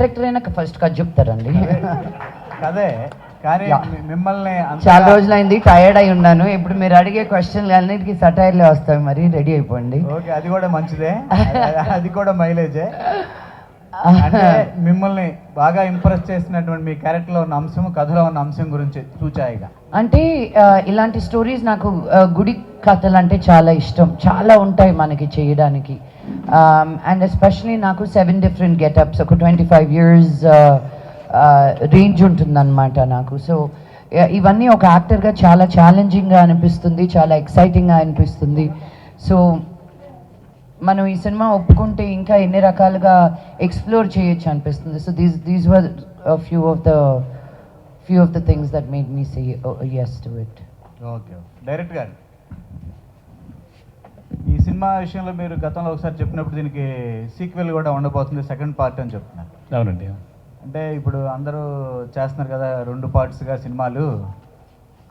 Director అయినా first కథ చెప్తారండి. అదే కానీ మిమ్మల్ని చాలా రోజులైంది, టైర్డ్ అయి ఉన్నాను. ఇప్పుడు మీరు అడిగే క్వశ్చన్లు అన్నిటికీ సటైర్లే వస్తాయి, మరి రెడీ అయిపోండి. ఓకే, అది కూడా మంచిదే, అది కూడా మైలేజే. అంటే మిమ్మల్ని బాగా ఇంప్రెస్ చేసినటువంటి మీ క్యారెక్టర్లో ఉన్న అంశం, కథలో ఉన్న అంశం గురించి చూచాయిగా. అంటే ఇలాంటి స్టోరీస్ నాకు గుడి కథలు అంటే చాలా ఇష్టం. చాలా ఉంటాయి మనకి చేయడానికి. అండ్ ఎస్పెషలీ నాకు 7 డిఫరెంట్ గెటప్స్, ఒక 25 years రేంజ్ ఉంటుందన్నమాట నాకు. సో ఇవన్నీ ఒక యాక్టర్గా చాలా ఛాలెంజింగ్గా అనిపిస్తుంది, చాలా ఎక్సైటింగ్గా అనిపిస్తుంది. సో మనం ఈ సినిమా ఒప్పుకుంటే ఇంకా ఎన్ని రకాలుగా ఎక్స్ప్లోర్ చేయొచ్చు అనిపిస్తుంది. So these were few of the things that made me say yes to it. Okay, direct గారు ఈ సినిమా విషయంలో మీరు గతంలో ఒకసారి చెప్పినప్పుడు దీనికి సీక్వెల్ కూడా ఉండబోతుంది, సెకండ్ పార్ట్ అని చెప్తున్నారు. అవునండి. అంటే ఇప్పుడు అందరూ చేస్తున్నారు కదా 2 partsగా సినిమాలు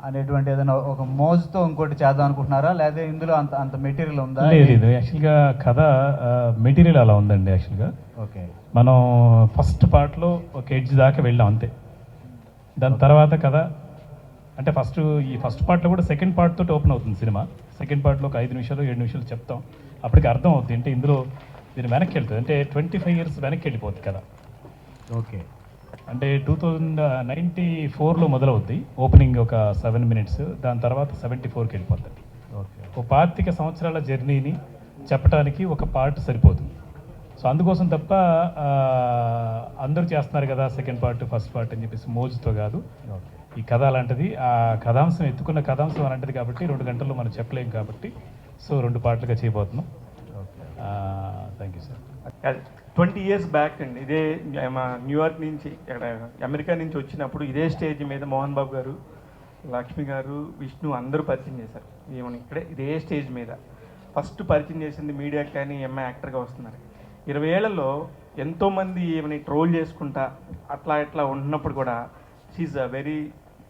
అనేటువంటి ఏదైనా ఒక మోజుతో ఇంకోటి చేద్దాం అనుకుంటున్నారా, లేదా ఇందులో అంత మెటీరియల్ ఉందా? లేదు, యాక్చువల్గా కథ మెటీరియల్ అలా ఉందండి. యాక్చువల్గా ఓకే, మనం ఫస్ట్ పార్ట్లో ఒక ఎడ్జ్ దాకా వెళ్ళాం అంతే. దాని తర్వాత కథ అంటే ఈ ఫస్ట్ పార్ట్లో కూడా సెకండ్ పార్ట్ తోటి ఓపెన్ అవుతుంది సినిమా. సెకండ్ పార్ట్లో ఒక 5 నిమిషాలు 7 నిమిషాలు చెప్తాం, అప్పటికి అర్థం అవుతుంది. అంటే ఇందులో దీన్ని వెనక్కి వెళ్తుంది, అంటే 25 years వెనక్కి వెళ్ళిపోతుంది కదా. ఓకే, అంటే 2094లో మొదలవుద్ది ఓపెనింగ్, ఒక 7 minutes. దాని తర్వాత 74కి వెళ్ళిపోతుంది. ఓకే, ఒక 25 సంవత్సరాల జర్నీని చెప్పడానికి ఒక పార్ట్ సరిపోతుంది. సో అందుకోసం తప్ప అందరూ చేస్తున్నారు కదా సెకండ్ పార్ట్ ఫస్ట్ పార్ట్ అని చెప్పేసి మోజుతో కాదు. ఓకే, ఈ కథ అలాంటిది, ఆ కథాంశం ఎత్తుకున్న కథాంశం అలాంటిది కాబట్టి 2 గంటల్లో మనం చెప్పలేం కాబట్టి సో 2 పార్ట్లుగా చేయబోతున్నాం. Thank you sir. 20 years back అండి, ఇదే న్యూయార్క్ నుంచి ఇక్కడ అమెరికా నుంచి వచ్చినప్పుడు ఇదే స్టేజ్ మీద మోహన్ బాబు గారు, లక్ష్మి గారు, విష్ణు అందరూ పరిచయం చేశారు. ఏమని ఇక్కడే ఇదే స్టేజ్ మీద ఫస్ట్ పరిచయం చేసింది మీడియాకి, కానీ ఎంఐ యాక్టర్గా వస్తున్నారు. 20 ఏళ్లలో ఎంతోమంది ఏమని ట్రోల్ చేసుకుంటా అట్లా ఇట్లా ఉంటున్నప్పుడు కూడా she's a very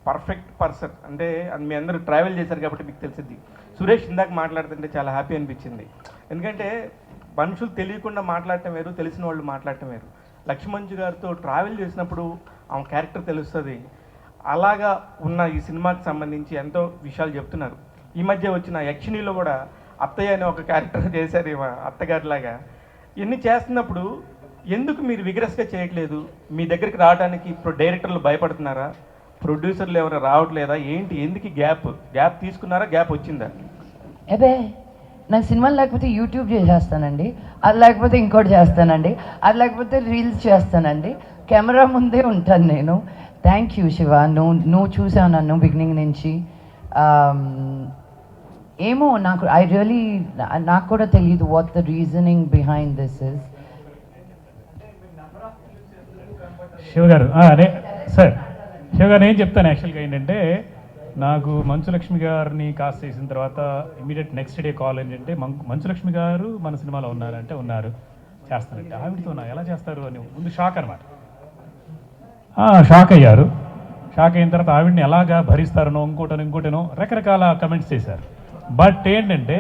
perfect person. అంటే మీ అందరూ ట్రావెల్ చేశారు కాబట్టి మీకు తెలిసింది. సురేష్ ఇందాక మాట్లాడుతుంటే చాలా హ్యాపీ అనిపించింది, ఎందుకంటే మనుషులు తెలియకుండా మాట్లాడటం వేరు, తెలిసిన వాళ్ళు మాట్లాడటం వేరు. లక్ష్మణ్జు గారితో ట్రావెల్ చేసినప్పుడు ఆమె క్యారెక్టర్ తెలుస్తుంది. అలాగా ఉన్న ఈ సినిమాకి సంబంధించి ఎంతో విషయాలు చెప్తున్నారు. ఈ మధ్య వచ్చిన యక్షిణిలో కూడా అత్తయ్య అనే ఒక క్యారెక్టర్ చేశారు అత్తగారిలాగా. ఇవన్నీ చేస్తున్నప్పుడు ఎందుకు మీరు విగ్రెస్గా చేయట్లేదు? మీ దగ్గరికి రావడానికి ఇప్పుడు డైరెక్టర్లు భయపడుతున్నారా? ప్రొడ్యూసర్లు ఎవరైనా రావట్లేదా? ఏంటి, ఎందుకు గ్యాప్ తీసుకున్నారా? గ్యాప్ వచ్చిందా? అబే, నాకు సినిమాలు లేకపోతే యూట్యూబ్ చేసేస్తానండి, అది లేకపోతే ఇంకోటి చేస్తానండి, అది లేకపోతే రీల్స్ చేస్తానండి, కెమెరా ముందే ఉంటాను నేను. థ్యాంక్ యూ శివ, నువ్వు చూసావు నన్ను బిగినింగ్ నుంచి. ఏమో నాకు కూడా తెలియదు what the reasoning behind this is. శివగారు సార్, శివగారు ఏం చెప్తాను. యాక్చువల్గా ఏంటంటే నాకు మంచులక్ష్మి గారిని కాస్ట్ చేసిన తర్వాత ఇమీడియట్ నెక్స్ట్ డే కాల్ ఏంటంటే మంచులక్ష్మి గారు మన సినిమాలో ఉన్నారంటే ఉన్నారు, చేస్తారంటే ఆవిడతో ఎలా చేస్తారు అని ముందు షాక్ అనమాట. షాక్ అయ్యారు. షాక్ అయిన తర్వాత ఆవిడని ఎలాగా భరిస్తారనో ఇంకోటనో రకరకాల కమెంట్స్ చేశారు. బట్ ఏంటంటే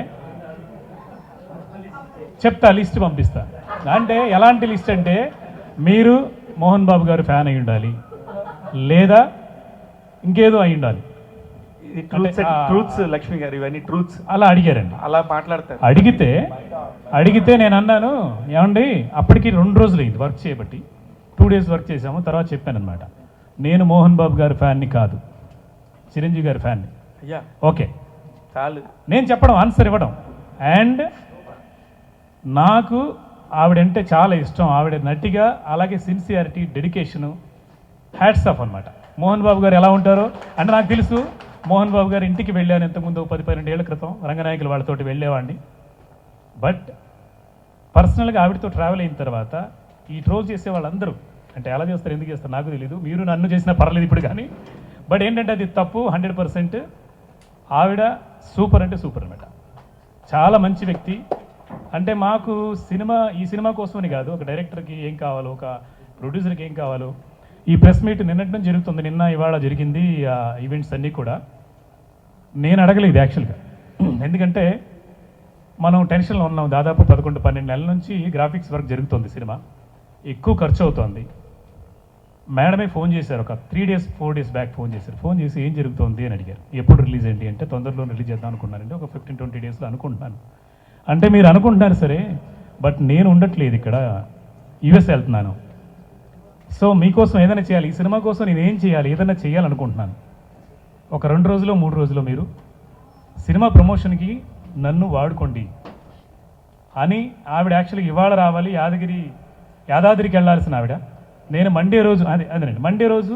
చెప్తా, లిస్ట్ పంపిస్తా. అంటే ఎలాంటి లిస్ట్ అంటే మీరు మోహన్ బాబు గారు ఫ్యాన్ అయి ఉండాలి, లేదా ఇంకేదో అయి ఉండాలి. ట్రూత్స్ లక్ష్మి గారు, ఇవన్నీ ట్రూత్స్. అలా అడిగారండి, అలా మాట్లాడతారు. అడిగితే నేను అన్నాను, ఏమండి అప్పటికి 2 రోజులు అయింది వర్క్ చేయబట్టి, 2 days వర్క్ చేసాము. తర్వాత చెప్పాను అనమాట, నేను మోహన్ బాబు గారి ఫ్యాన్ని కాదు, చిరంజీవి గారి ఫ్యాన్ని. అయ్యా ఓకే చాలు, నేను చెప్పడం, ఆన్సర్ ఇవ్వడం. అండ్ నాకు ఆవిడంటే చాలా ఇష్టం. ఆవిడ నటిగా, అలాగే సిన్సియారిటీ, డెడికేషను, హ్యాట్స్ ఆఫ్ అనమాట. మోహన్ బాబు గారు ఎలా ఉంటారో అంటే నాకు తెలుసు. మోహన్ బాబు గారు ఇంటికి వెళ్ళాను ఇంతకుముందు 10-12 ఏళ్ల క్రితం, రంగనాయకులు వాళ్ళతోటి వెళ్ళేవాడిని. బట్ పర్సనల్గా ఆవిడతో ట్రావెల్ అయిన తర్వాత ఈ ట్రోల్ చేసే వాళ్ళందరూ అంటే ఎలా చేస్తారు, ఎందుకు చేస్తారు నాకు తెలీదు. మీరు నన్ను చేసినా పర్లేదు ఇప్పుడు, కానీ బట్ ఏంటంటే అది తప్పు. 100% ఆవిడ సూపర్ అంటే సూపర్ అనమాట. చాలా మంచి వ్యక్తి. అంటే మాకు ఈ సినిమా కోసమని కాదు, ఒక డైరెక్టర్కి ఏం కావాలో, ఒక ప్రొడ్యూసర్కి ఏం కావాలో, ఈ ప్రెస్ మీట్ నిన్నటి జరుగుతుంది, నిన్న ఇవాళ జరిగింది ఈవెంట్స్ అన్నీ కూడా. నేను అడగలేదు యాక్చువల్గా, ఎందుకంటే మనం టెన్షన్లో ఉన్నాం. దాదాపు 11-12 నెలల నుంచి గ్రాఫిక్స్ వర్క్ జరుగుతుంది, సినిమా ఎక్కువ ఖర్చు అవుతుంది. మేడమే ఫోన్ చేశారు, ఒక 3 days 4 days బ్యాక్ ఫోన్ చేశారు. ఫోన్ చేసి ఏం జరుగుతోంది అని అడిగారు. ఎప్పుడు రిలీజ్ ఏంటి అంటే తొందరలో రిలీజ్ చేద్దాం అనుకున్నానండి, ఒక 15-20 daysలో అనుకుంటున్నాను. అంటే మీరు అనుకుంటున్నారు సరే, బట్ నేను ఉండట్లేదు ఇక్కడ, యూఎస్ వెళ్తున్నాను. సో మీకోసం ఏదైనా చేయాలి, ఈ సినిమా కోసం నేను ఏం చేయాలి, ఏదైనా చేయాలనుకుంటున్నాను. ఒక 2 రోజులో 3 రోజులో మీరు సినిమా ప్రమోషన్కి నన్ను వాడుకోండి అని ఆవిడ యాక్చువల్గా ఇవాళ రావాలి, యాదాద్రికి వెళ్ళాల్సిన ఆవిడ. నేను మండే రోజు అదేనండి మండే రోజు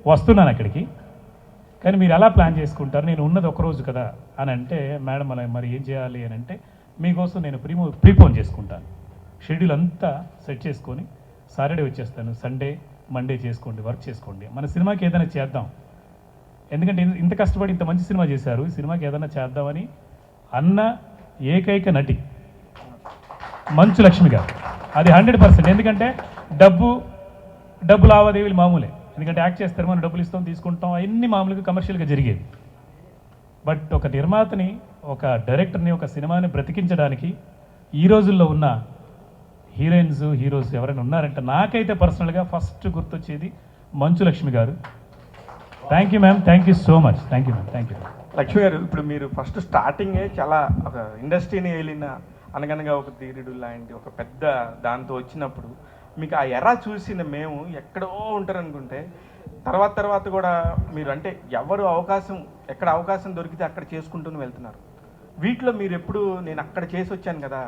వస్తున్నాను అక్కడికి, కానీ మీరు ఎలా ప్లాన్ చేసుకుంటారు, నేను ఉన్నది ఒక రోజు కదా అని అంటే, మేడం అలా మరి ఏం చేయాలి అని అంటే, మీకోసం నేను ప్రీపోన్ చేసుకుంటాను, షెడ్యూల్ అంతా సెట్ చేసుకొని సాటర్డే వచ్చేస్తాను, సండే మండే చేసుకోండి, వర్క్ చేసుకోండి, మన సినిమాకి ఏదైనా చేద్దాం, ఎందుకంటే ఇంత కష్టపడి ఇంత మంచి సినిమా చేశారు, ఈ సినిమాకి ఏదైనా చేద్దామని అన్న ఏకైక నటి మంచు లక్ష్మి గారు. అది 100%. ఎందుకంటే డబ్బు లావాదేవీలు మామూలే, ఎందుకంటే యాక్ట్ చేస్తారు, మనం డబ్బులు ఇస్తాం తీసుకుంటాం, అవన్నీ మామూలుగా కమర్షియల్గా జరిగేది. బట్ ఒక నిర్మాతని, ఒక డైరెక్టర్ని, ఒక సినిమాని బ్రతికించడానికి ఈ రోజుల్లో ఉన్న హీరోస్ ఎవరైనా ఉన్నారంటే నాకైతే పర్సనల్గా ఫస్ట్ గుర్తొచ్చేది మంచు లక్ష్మి గారు. Thank you ma'am, thank you so much, thank you ma'am, thank you. Lakshmi గారు, ఇప్పుడు మీరు ఫస్ట్ స్టార్టింగే చాలా ఒక ఇండస్ట్రీని వెళ్ళిన అనగనగా ఒక ధీరుడు లాంటి ఒక పెద్ద దాంతో వచ్చినప్పుడు మీకు ఆ ఎరా చూసిన మేము ఎక్కడో ఉంటారు అనుకుంటే, తర్వాత కూడా మీరు అంటే ఎక్కడ అవకాశం దొరికితే అక్కడ చేసుకుంటూనే వెళ్తున్నారు. వీటిలో మీరు ఎప్పుడు నేను అక్కడ చేసి వచ్చాను కదా,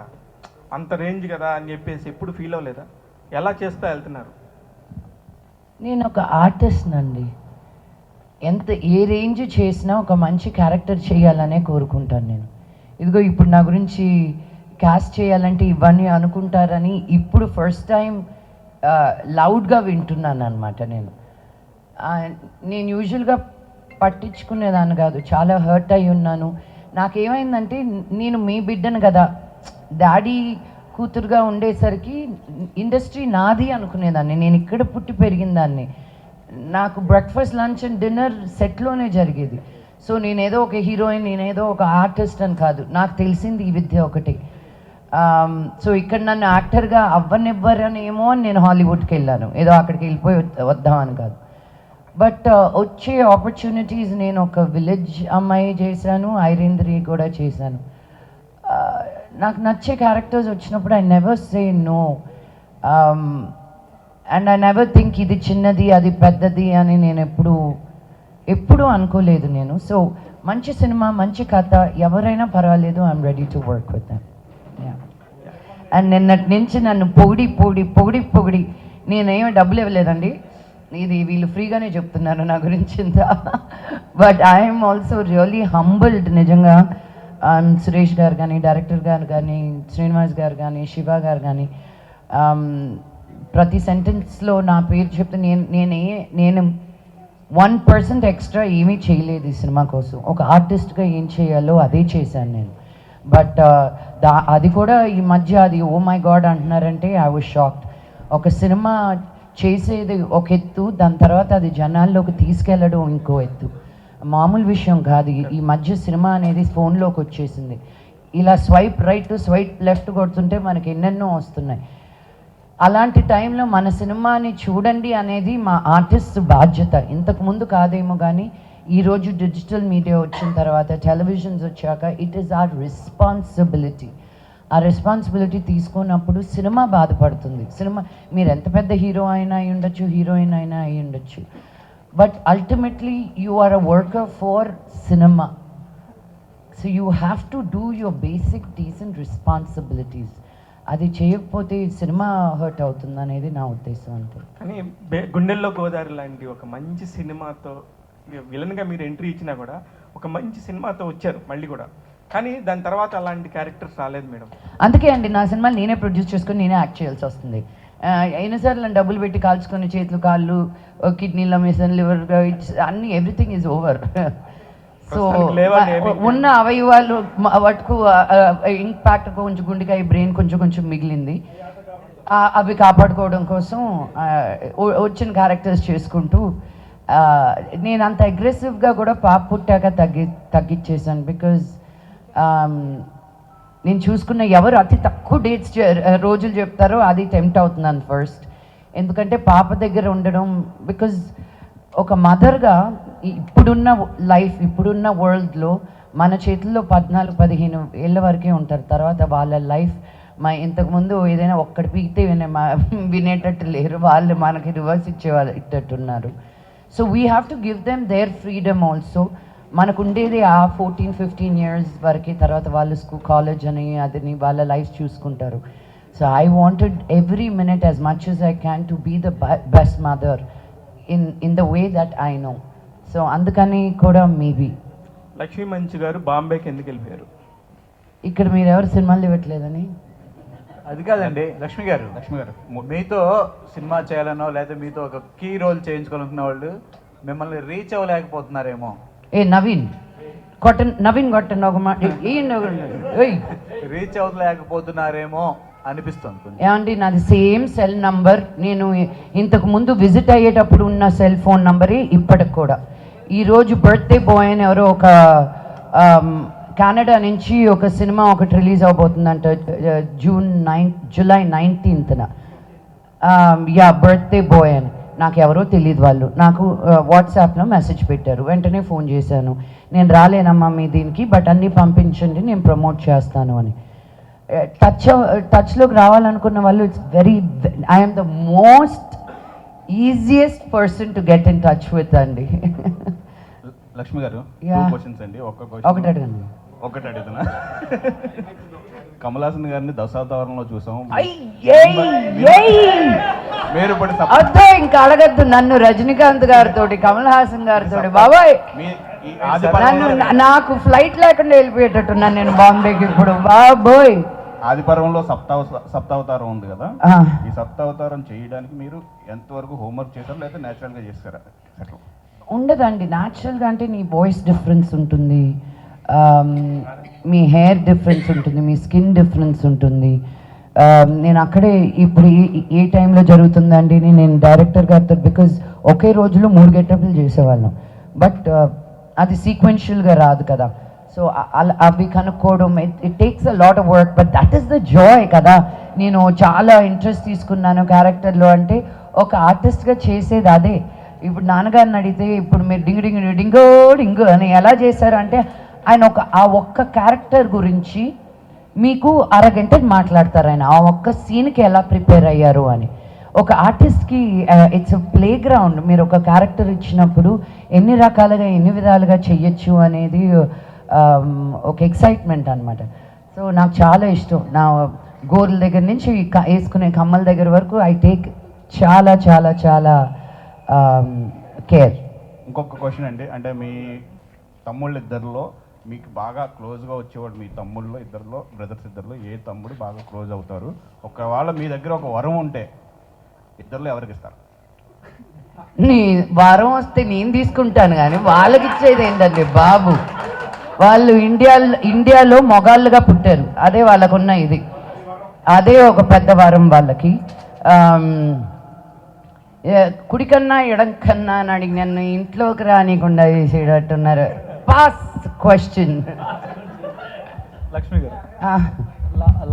అంత రేంజ్ కదా అని చెప్పేసి ఎప్పుడు ఫీల్ అవ్వలేదా? ఎలా చేస్తా వెళ్తున్నారు? నేను ఒక ఆర్టిస్ట్ నండి, ఏ రేంజ్ చేసినా ఒక మంచి క్యారెక్టర్ చేయాలనే కోరుకుంటాను నేను. ఇదిగో ఇప్పుడు నా గురించి క్యాస్ట్ చేయాలంటే ఇవన్నీ అనుకుంటారని ఇప్పుడు ఫస్ట్ టైం లౌడ్గా వింటున్నాను అనమాట. నేను యూజువల్గా పట్టించుకునేదాన్ని కాదు, చాలా హర్ట్ అయి ఉన్నాను. నాకేమైందంటే, నేను మీ బిడ్డను కదా, డాడీ కూతురుగా ఉండేసరికి ఇండస్ట్రీ నాది అనుకునేదాన్ని. నేను ఇక్కడ పుట్టి పెరిగిన దాన్ని. నాకు బ్రేక్ఫాస్ట్, లంచ్ అండ్ డిన్నర్ సెట్లోనే జరిగేది. సో నేనేదో ఒక హీరోయిన్, నేనేదో ఒక ఆర్టిస్ట్ అని కాదు, నాకు తెలిసింది ఈ విద్య ఒకటి. సో ఇక్కడ నన్ను యాక్టర్గా అవ్వనివ్వరనేమో అని నేను హాలీవుడ్కి వెళ్ళాను, ఏదో అక్కడికి వెళ్ళిపోయి వద్దామని కాదు. బట్ వచ్చే ఆపర్చునిటీస్, నేను ఒక విలేజ్ అమ్మాయి చేశాను, ఐరేంద్రి కూడా చేశాను. నాకు నచ్చే క్యారెక్టర్స్ వచ్చినప్పుడు I never say no, and I never think ఇది చిన్నది అది పెద్దది అని నేను ఎప్పుడూ అనుకోలేదు నేను. సో మంచి సినిమా, మంచి కథ, ఎవరైనా పర్వాలేదు, I'm ready to work with them. And నిన్నటి నుంచి నన్ను పొగిడి నేనేమో డబ్బులు ఇవ్వలేదండి, ఇది వీళ్ళు ఫ్రీగానే చెప్తున్నారు నా గురించి ఇంత. But I'm also really humbled నిజంగా. సురేష్ గారు కానీ, డైరెక్టర్ గారు కానీ, శ్రీనివాస్ గారు కానీ, శివ గారు కానీ, ప్రతి సెంటెన్స్లో నా పేరు చెప్తే నేను 1% ఎక్స్ట్రా ఏమీ చేయలేదు ఈ సినిమా కోసం. ఒక ఆర్టిస్ట్గా ఏం చేయాలో అదే చేశాను నేను. బట్ అది కూడా ఈ మధ్య అది ఓ మై గాడ్ అంటున్నారంటే ఐ వాజ్ షాక్డ్. ఒక సినిమా చేసేది ఒక ఎత్తు, దాని తర్వాత అది జనాల్లోకి తీసుకెళ్ళడం ఇంకో ఎత్తు. మామూలు విషయం కాదు. ఈ మధ్య సినిమా అనేది ఫోన్లోకి వచ్చేసింది. ఇలా స్వైప్ రైట్ స్వైప్ లెఫ్ట్ కొడుతుంటే మనకి ఎన్నెన్నో వస్తున్నాయి. అలాంటి టైంలో మన సినిమాని చూడండి అనేది మా ఆర్టిస్ట్ బాధ్యత. ఇంతకుముందు కాదేమో కానీ ఈరోజు డిజిటల్ మీడియా వచ్చిన తర్వాత, టెలివిజన్స్ వచ్చాక, ఇట్ ఈస్ ఆర్ రెస్పాన్సిబిలిటీ. ఆ రెస్పాన్సిబిలిటీ తీసుకున్నప్పుడు సినిమా బాధపడుతుంది. సినిమా మీరు ఎంత పెద్ద హీరో అయినా అయి ఉండొచ్చు, హీరోయిన్ అయినా అయి ఉండొచ్చు, but ultimately you are a worker for cinema. So you have to do your basic decent responsibilities. అది చేయకపోతే సినిమా హర్ట్ అవుతుంది అనేది నా ఉద్దేశం అంతే. కానీ గుండెల్లో గోదావరి లాంటి ఒక మంచి సినిమాతో విలన్గా మీరు ఎంట్రీ ఇచ్చినా కూడా ఒక మంచి సినిమాతో వచ్చారు మళ్ళీ కూడా, కానీ దాని తర్వాత అలాంటి క్యారెక్టర్స్ రాలేదు మేడం. అందుకే అండి నా సినిమాలు నేనే ప్రొడ్యూస్ చేసుకొని నేనే యాక్ట్ చేయాల్సి వస్తుంది. ఎన్నిసార్లు నన్ను డబ్బులు పెట్టి కాల్చుకొని చేతులు, కాళ్ళు, కిడ్నీల మిషన్, లివర్, అన్ని ఎవ్రీథింగ్ ఈజ్ ఓవర్. సో ఉన్న అవయవాలు వాటికు ఇంపాక్ట్ కొంచెం, గుండెకాయ, బ్రెయిన్ కొంచెం మిగిలింది. అవి కాపాడుకోవడం కోసం వచ్చిన క్యారెక్టర్స్ చేసుకుంటూ నేను అంత అగ్రెసివ్గా కూడా పాప పుట్టాక తగ్గించేసాను. బికాజ్ నేను చూసుకున్న ఎవరు అతి తక్కువ రోజులు చెప్తారో అది టెంప్ట్ అవుతున్నాను ఫస్ట్. ఎందుకంటే పాప దగ్గర ఉండడం, బికాజ్ ఒక మదర్గా ఇప్పుడున్న లైఫ్, ఇప్పుడున్న వరల్డ్లో మన చేతుల్లో 14-15 ఏళ్ళ వరకే ఉంటారు. తర్వాత వాళ్ళ లైఫ్ ఇంతకుముందు ఏదైనా ఒక్కటి పీకితే వినేటట్టు లేరు, వాళ్ళు మనకి రివర్స్ ఇచ్చేటట్టున్నారు. So we have to give them their freedom also. మనకు ఉండేది ఆ 14-15 ఇయర్స్ వరకే, తర్వాత వాళ్ళు కాలేజ్ అని అదని వాళ్ళ లైఫ్ చూసుకుంటారు. So I wanted every minute as much as I can to be the best mother in the way that I know. So అందుకని కూడా మేబీ. లక్ష్మీ మంచి గారు బాంబేకి ఎందుకు వెళ్ళిపోయారు? ఇక్కడ మీరు ఎవరు సినిమాలు ఇవ్వట్లేదని? అది కాదండి లక్ష్మి గారు, మీతో సినిమా చేయాలనో లేదా మీతో ఒక కీ రోల్ చేయించుకోవాలనుకున్న వాళ్ళు మిమ్మల్ని రీచ్ అవ్వలేకపోతున్నారేమో. నవీన్ కొట్టన్ ఒక మాట రీచ్ అవ్వలేకపోతున్నారేమో అనిపిస్తుంది. ఏమండి, నాది సేమ్ సెల్ నంబర్, నేను ఇంతకు ముందు విజిట్ అయ్యేటప్పుడు ఉన్న సెల్ ఫోన్ నంబరే ఇప్పటికి కూడా. ఈరోజు బర్త్డే బాయ్ అని ఎవరో ఒక కెనడా నుంచి ఒక సినిమా ఒకటి రిలీజ్ అవబోతుందంట July 19th. Yeah, birthday boy అని. నాకు ఎవరో తెలియదు, వాళ్ళు నాకు వాట్సాప్లో మెసేజ్ పెట్టారు. వెంటనే ఫోన్ చేశాను, నేను రాలేనమ్మా మీ దీనికి, బట్ అన్నీ పంపించండి, నేను ప్రమోట్ చేస్తాను అని. టచ్లోకి రావాలనుకున్న వాళ్ళు it's very, I'm the most easiest person to get in touch with అండి. లక్ష్మి గారు, Yeah. క్వశ్చన్స్ అండి. ఒకటి అడగండి. ఒకటి అడుగుతున్నా. కమల్ హాసన్ గారిని దశావతారంలో చూసాం. మీరు ఇప్పుడు అద్దో ఇంకా అడగద్దు నన్ను రజనీకాంత్ గారితో, కమల్ హాసన్ గారితో. బాబాయ్ నన్ను, నాకు ఫ్లైట్ లేకుండా వెళ్ళిపోయేటట్టు నన్ను, నేను బాంబేకి ఇప్పుడు. బాబోయ్, ఆది పర్వంలో సప్తావతారం ఉంది కదా, ఈ సప్తావతారం చేయడానికి మీరు ఎంతవరకు హోంవర్క్ చేశారు లేదా నేచురల్ గా చేస్తారా? ఉండదండి. న్యాచురల్గా అంటే నీ వాయిస్ డిఫరెన్స్ ఉంటుంది, మీ హెయిర్ డిఫరెన్స్ ఉంటుంది, మీ స్కిన్ డిఫరెన్స్ ఉంటుంది. నేను అక్కడే ఇప్పుడు ఏ టైంలో జరుగుతుందండి, నేను డైరెక్టర్ గారితో, బికాజ్ ఒకే రోజులో 3 గెటప్లు చేసేవాళ్ళం, బట్ అది సీక్వెన్షియల్గా రాదు కదా. సో అవి కనుక్కోవడం, it takes a lot of work, but that is the Joy కదా. నేను చాలా ఇంట్రెస్ట్ తీసుకున్నాను క్యారెక్టర్లో అంటే, ఒక ఆర్టిస్ట్గా చేసేది అదే. ఇప్పుడు నాన్నగారిని అడిగితే, ఇప్పుడు మీరు డింగు డింగు అని ఎలా చేశారంటే, ఆయన ఆ ఒక్క క్యారెక్టర్ గురించి మీకు అరగంట మాట్లాడతారు. ఆయన ఆ ఒక్క సీన్కి ఎలా ప్రిపేర్ అయ్యారు అని. ఒక ఆర్టిస్ట్కి ఇట్స్ ప్లే గ్రౌండ్. మీరు ఒక క్యారెక్టర్ ఇచ్చినప్పుడు ఎన్ని రకాలుగా, ఎన్ని విధాలుగా చెయ్యొచ్చు అనేది ఒక ఎక్సైట్మెంట్ అనమాట. సో నాకు చాలా ఇష్టం. నా గోర్ల దగ్గర నుంచి వేసుకునే కమ్మల దగ్గర వరకు ఐ టేక్ చాలా చాలా చాలా కేర్. ఇంకొక క్వశ్చన్ అండి, అంటే మీ తమ్ముళ్ళు ఇద్దరిలో మీకు బాగా క్లోజ్గా వచ్చేవాడు, మీ తమ్ముళ్ళు ఇద్దరిలో, బ్రదర్స్ ఇద్దరిలో ఏ తమ్ముడు బాగా క్లోజ్ అవుతారు? ఒకవేళ మీ దగ్గర ఒక వరం ఉంటే ఇద్దరిలో ఎవరికి ఇస్తారు? నీ వరం వస్తే నేను తీసుకుంటాను, కానీ వాళ్ళకి ఇచ్చేది ఏంటండి బాబు. వాళ్ళు ఇండియాలో మొగాళ్ళుగా పుట్టారు, అదే వాళ్ళకున్న ఇది, అదే ఒక పెద్ద వరం వాళ్ళకి. కుడికన్నా ఎడంకన్నా అని అడిగి నన్ను ఇంట్లోకి రానికుండా చేసేటట్టున్నారు. Pass question. లక్ష్మి గారు,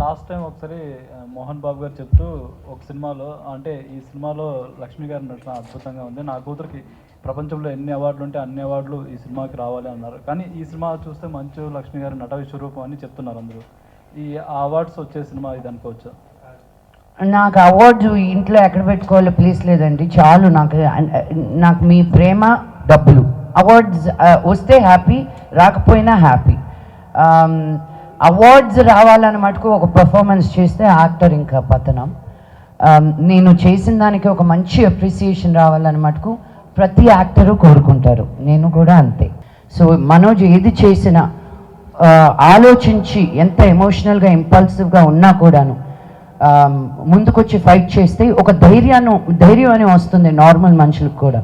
లాస్ట్ టైం ఒకసారి మోహన్ బాబు గారు చెప్తూ ఒక సినిమాలో, అంటే ఈ సినిమాలో లక్ష్మి గారి నటన అద్భుతంగా ఉంది, నా కూతురికి ప్రపంచంలో ఎన్ని అవార్డులు ఉంటే అన్ని అవార్డులు ఈ సినిమాకి రావాలి అన్నారు. కానీ ఈ సినిమా చూస్తే మంచు లక్ష్మి గారి నట విశ్వరూపం అని చెప్తున్నారు అందరూ. ఈ అవార్డ్స్ వచ్చే సినిమా ఇది అనుకోవచ్చు? నాకు అవార్డు ఇంట్లో ఎక్కడ పెట్టుకోవాలో ప్లేస్ లేదండి, చాలు నాకు మీ ప్రేమ, డబ్బులు. అవార్డ్స్ వస్తే హ్యాపీ, రాకపోయినా హ్యాపీ. అవార్డ్స్ రావాలని మటుకు ఒక పర్ఫార్మెన్స్ చేస్తే యాక్టర్ ఇంకా పతనం. నేను చేసిన దానికి ఒక మంచి అప్రిసియేషన్ రావాలని మటుకు ప్రతి యాక్టరు కోరుకుంటారు, నేను కూడా అంతే. సో మనోజ్ ఏది చేసినా ఆలోచించి, ఎంత ఎమోషనల్గా ఇంపల్సివ్గా ఉన్నా కూడాను ముందుకొచ్చి ఫైట్ చేస్తే ఒక ధైర్యం అని వస్తుంది నార్మల్ మనుషులకు కూడా.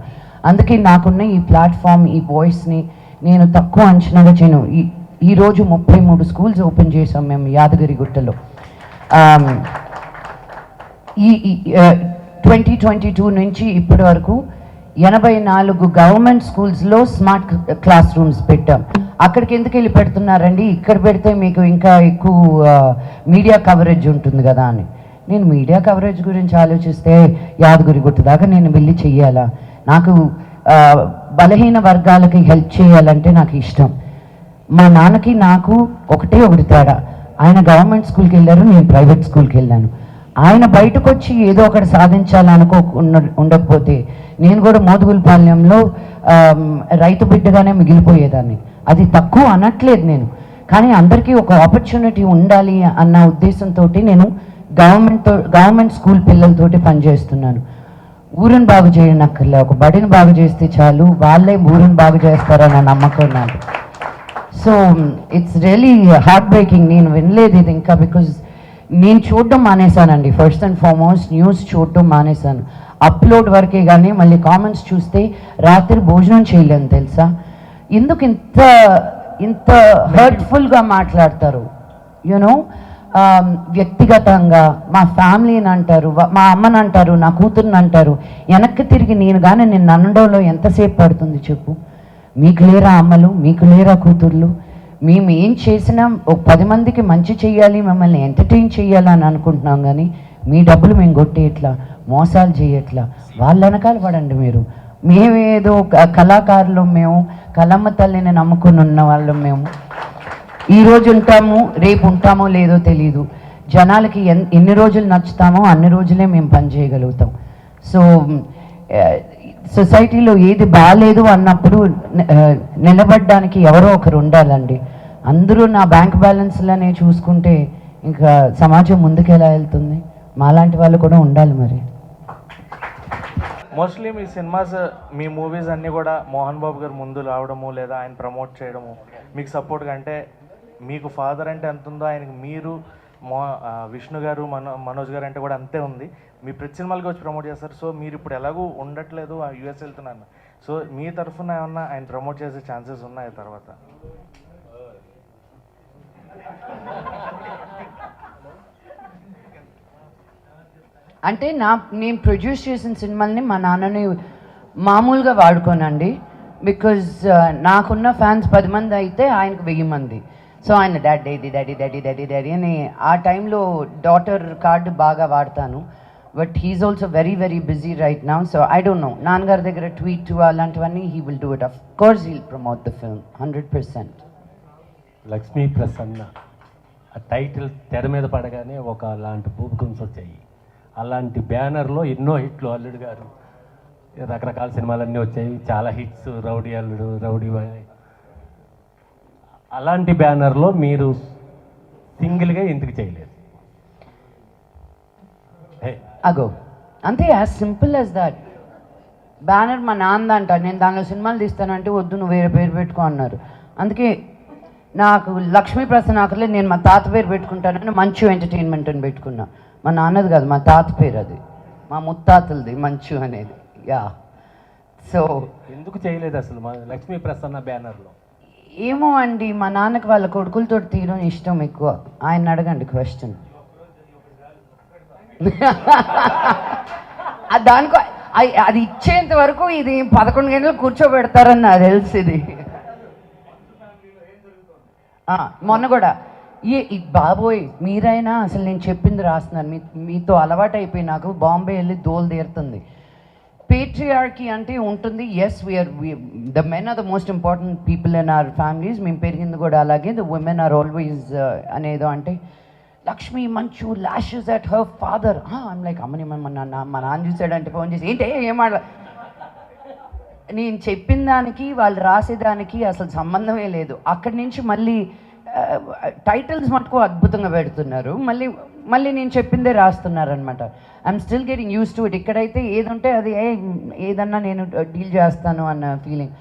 అందుకే నాకున్న ఈ ప్లాట్ఫామ్, ఈ వాయిస్ని నేను తక్కువ అంచనాగా చేయను. ఈరోజు 33 స్కూల్స్ ఓపెన్ చేసాం మేము యాదగిరిగుట్టలో. ఈ 2022 నుంచి ఇప్పటి వరకు 84 గవర్నమెంట్ స్కూల్స్లో స్మార్ట్ క్లాస్ రూమ్స్ పెట్టాం. అక్కడికి ఎందుకు వెళ్ళి పెడుతున్నారండి, ఇక్కడ పెడితే మీకు ఇంకా ఎక్కువ మీడియా కవరేజ్ ఉంటుంది కదా అని. నేను మీడియా కవరేజ్ గురించి ఆలోచిస్తే యాదగిరి గుట్ట దాకా నేను వెళ్ళి చెయ్యాలా? నాకు బలహీన వర్గాలకి హెల్ప్ చేయాలంటే నాకు ఇష్టం. మా నాన్నకి నాకు ఒకటి తేడా. ఆయన గవర్నమెంట్ స్కూల్కి వెళ్ళారు, నేను ప్రైవేట్ స్కూల్కి వెళ్ళాను. ఆయన బయటకు వచ్చి ఏదో ఒకటి సాధించాలనుకో ఉండకపోతే నేను కూడా మోదుగులపాలెంలో రైతు బిడ్డగానే మిగిలిపోయేదాన్ని. అది తక్కువ అనట్లేదు నేను, కానీ అందరికీ ఒక ఆపర్చునిటీ ఉండాలి అన్న ఉద్దేశంతో నేను గవర్నమెంట్ స్కూల్ పిల్లలతోటి పనిచేస్తున్నాను. ఊరిని బాగు చేయనక్కర్లే, ఒక బడిని బాగు చేస్తే చాలు, వాళ్ళే ఊరిని బాగు చేస్తారన్న నమ్మకం నాకు. So it's really heart breaking. నేను వినలేదు ఇది ఇంకా, బికాజ్ నేను చూడడం మానేశానండి. ఫస్ట్ అండ్ ఫార్మోస్ట్ న్యూస్ చూడడం మానేశాను. అప్లోడ్ వరకే కానీ మళ్ళీ కామెంట్స్ చూస్తే రాత్రి భోజనం చేయలేను తెలుసా. ఎందుకు ఇంత హర్ట్ఫుల్గా మాట్లాడతారు? యూనో, వ్యక్తిగతంగా మా ఫ్యామిలీని అంటారు, మా అమ్మని అంటారు, నా కూతుర్ని అంటారు. వెనక్కి తిరిగి నేను కానీ నిన్ను అనడంలో ఎంతసేపు పడుతుంది చెప్పు? మీకు లేరా అమ్మలు, మీకు లేరా కూతుర్లు? మేము ఏం చేసినా ఒక 10 మందికి మంచి చెయ్యాలి, మిమ్మల్ని ఎంటర్టైన్ చేయాలి అని అనుకుంటున్నాం, కానీ మీ డబ్బులు మేము కొట్టేయట్లా, మోసాలు చేయట్లా. వాళ్ళ వెనకాల పడండి మీరు. మేమేదో కళాకారులు, మేము కలమ్మ తల్లిని నమ్ముకుని ఉన్న వాళ్ళం. మేము ఈరోజు ఉంటాము, రేపు ఉంటామో లేదో తెలీదు. జనాలకి ఎన్ని రోజులు నచ్చుతామో అన్ని రోజులే మేము పని చేయగలుగుతాం. సో సొసైటీలో ఏది బాగాలేదు అన్నప్పుడు నిలబడడానికి ఎవరో ఒకరు ఉండాలండి. అందరూ నా బ్యాంక్ బ్యాలెన్స్లనే చూసుకుంటే ఇంకా సమాజం ముందుకు ఎలా వెళ్తుంది? మాలాంటి వాళ్ళు కూడా ఉండాలి మరి. మోస్ట్లీ మీ సినిమాస్, మీ మూవీస్ అన్నీ కూడా మోహన్ బాబు గారు ముందు రావడము లేదా ఆయన ప్రమోట్ చేయడము మీకు సపోర్ట్గా, అంటే మీకు ఫాదర్ అంటే ఎంత ఉందో ఆయనకి మీరు విష్ణు గారు మనోజ్ గారు అంటే కూడా అంతే ఉంది. మీ ప్రతి సినిమాలకి వచ్చి ప్రమోట్ చేస్తారు. సో మీరు ఇప్పుడు ఎలాగూ ఉండట్లేదు, యూఎస్ వెళ్తున్నాను. సో మీ తరఫున ఏమన్నా ఆయన ప్రమోట్ చేసే ఛాన్సెస్ ఉన్నాయి తర్వాత? అంటే నేను ప్రొడ్యూస్ చేసిన సినిమాల్ని మా నాన్నని మామూలుగా వాడుకోనండి. బికాజ్ నాకున్న ఫ్యాన్స్ 10 మంది అయితే ఆయనకు 1000 మంది. సో ఆయన daddy daddy daddy daddy daddy అని ఆ టైంలో డాటర్ కార్డు బాగా వాడతాను. But he's also very very busy right now. So I don't know, నాన్నగారి దగ్గర ట్వీట్ అలాంటివన్నీ he will do it. Of course he'll promote the film 100%. Lakshmi Prasanna ఆ టైటిల్ తెర మీద పడగానే ఒక అలాంటి భూకంస్ వచ్చాయి. అలాంటి బ్యానర్లో ఎన్నో హిట్లు, అల్లుడు గారు రకరకాల సినిమాలన్నీ వచ్చాయి, చాలా హిట్స్, రౌడీ అల్లుడు, రౌడీ బాయ్. అలాంటి బ్యానర్లో మీరు సింగిల్గా ఎందుకు చేయలేదు? అగో అంతే, as simple as that. Banner మా నాన్నదంట, నేను దానిలో సినిమాలు తీస్తానంటే వద్దు నువ్వు వేరే పేరు పెట్టుకో అన్నారు. అందుకే నాకు లక్ష్మీ ప్రసన్న ఆకలే, నేను మా తాత పేరు పెట్టుకుంటానని మంచు ఎంటర్టైన్మెంట్ అని పెట్టుకున్నా. మా నాన్నది కాదు, మా తాత పేరు అది, మా ముత్తాతలది మంచు అనేది. యా. సో ఎందుకు చేయలేదు అసలు మా లక్ష్మీ ప్రసన్న బ్యానర్లో? ఏమో అండి, మా నాన్నకి వాళ్ళ కొడుకులతో తీయడం ఇష్టం ఎక్కువ. ఆయన అడగండి క్వశ్చన్. దానికో అది ఇచ్చేంత వరకు ఇది 11 గంటలు కూర్చోబెడతారని నాకు తెలుసు. ఇది మొన్న కూడా బాబోయ్ మీరైనా అసలు నేను చెప్పింది రాస్తున్నారు. మీతో అలవాటు అయిపోయి నాకు బాంబే వెళ్ళి దోలు తీరుతుంది. పేట్రియార్కీ అంటే ఉంటుంది. Yes, we're the men are the most important people in our families. మేము పెరిగింది కూడా అలాగే. ద ఉమెన్ ఆర్ ఆల్వేస్ అనేదో అంటే లక్ష్మి మంచు lashes at her father. I'm like అమ్మని మా నాన్న చూసాడంటే ఫోన్ చేసి ఏంటి ఏం మాట్లా. నేను చెప్పిన దానికి వాళ్ళు రాసేదానికి అసలు సంబంధమే లేదు. అక్కడి నుంచి మళ్ళీ టైటిల్స్ మటుకు అద్భుతంగా పెడుతున్నారు. మళ్ళీ నేను చెప్పిందే రాస్తున్నారు అనమాట. I'm still getting use to it. ఇక్కడైతే ఏది ఉంటే అది ఏదన్నా నేను డీల్ చేస్తాను అన్న feeling.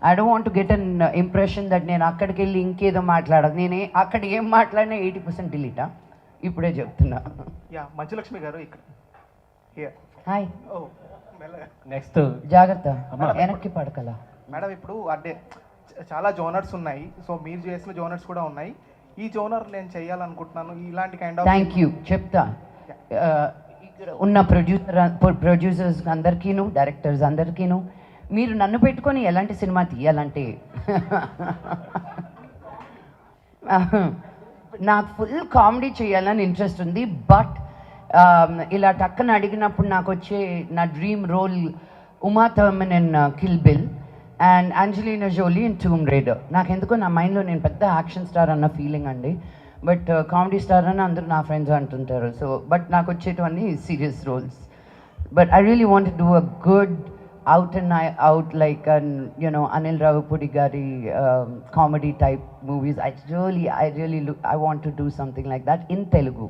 I don't want to get an impression that నేను అక్కడికి వెళ్ళి ఇంకేదో మాట్లాడదు. నేను అక్కడ ఏం మాట్లాడినా 80% డిలీటా. ఇప్పుడే చెప్తున్నా. యా, మంచులక్ష్మి గారు ఇక్కడ. హాయ్. నెక్స్ట్ జాగ్రత్త, వెనక్కి పడకలా. మేడం, ఇప్పుడు అంటే చాలా జోనర్స్ ఉన్నాయి. సో మీరు చేసిన జోనర్స్ కూడా ఉన్నాయి. ఈ జోనర్ నేను చేయాలనుకుంటున్నాను, ఇలాంటి కైండ్ ఆఫ్. Thank you. చెప్తా. ఇక్కడ ఉన్న ప్రొడ్యూసర్స్ అందరికీను, డైరెక్టర్స్ అందరికీను, మీరు నన్ను పెట్టుకొని ఎలాంటి సినిమా తీయాలంటే నాకు ఫుల్ కామెడీ చేయాలని ఇంట్రెస్ట్ ఉంది. బట్ ఇలా టక్కన అడిగినప్పుడు నాకు వచ్చే నా dream role Uma Thurman in Kill Bill and Angelina Jolie in Tomb Raider. నాకు ఎందుకో నా మైండ్లో నేను పెద్ద యాక్షన్ స్టార్ అన్న ఫీలింగ్ అండి, బట్ కామెడీ స్టార్ అని అందరూ నా ఫ్రెండ్స్ అంటుంటారు. సో బట్ నాకు వచ్చేటివన్నీ serious roles. But I really want do a good out and out like Anil Ravapudi gari comedy type movies. I really want to do something like that in Telugu.